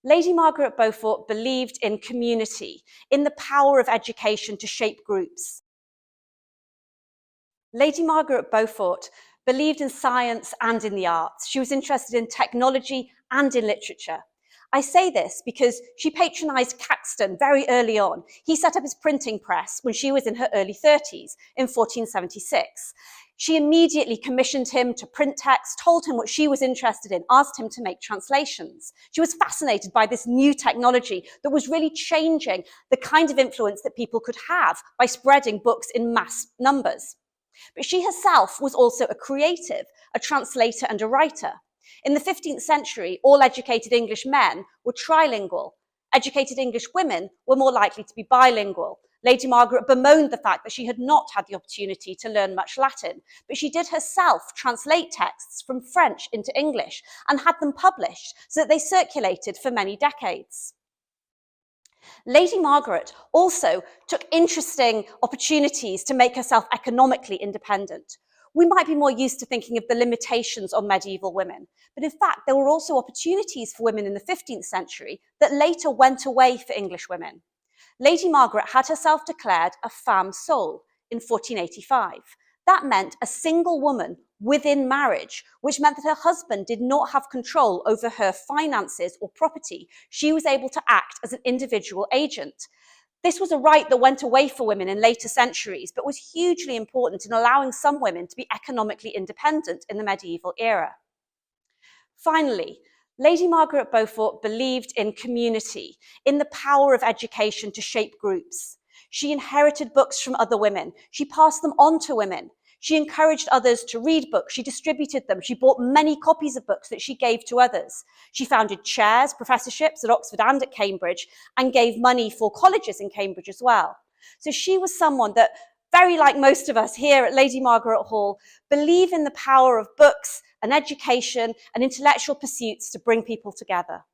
Lady Margaret Beaufort believed in community, in the power of education to shape groups. Lady Margaret Beaufort believed in science and in the arts. She was interested in technology and in literature. I say this because she patronised Caxton very early on. He set up his printing press when she was in her early 30s in 1476. She immediately commissioned him to print text, told him what she was interested in, asked him to make translations. She was fascinated by this new technology that was really changing the kind of influence that people could have by spreading books in mass numbers. But she herself was also a creative, a translator and a writer. In the 15th century, all educated English men were trilingual. Educated English women were more likely to be bilingual. Lady Margaret bemoaned the fact that she had not had the opportunity to learn much Latin, but she did herself translate texts from French into English and had them published so that they circulated for many decades. Lady Margaret also took interesting opportunities to make herself economically independent. We might be more used to thinking of the limitations on medieval women, but in fact, there were also opportunities for women in the 15th century that later went away for English women. Lady Margaret had herself declared a femme sole in 1485. That meant a single woman within marriage, which meant that her husband did not have control over her finances or property. She was able to act as an individual agent. This was a right that went away for women in later centuries, but was hugely important in allowing some women to be economically independent in the medieval era. Finally, Lady Margaret Beaufort believed in community, in the power of education to shape groups. She inherited books from other women. She passed them on to women. She encouraged others to read books. She distributed them. She bought many copies of books that she gave to others. She founded chairs, professorships at Oxford and at Cambridge, and gave money for colleges in Cambridge as well. So she was someone that, very like most of us here at Lady Margaret Hall, believe in the power of books and education and intellectual pursuits to bring people together.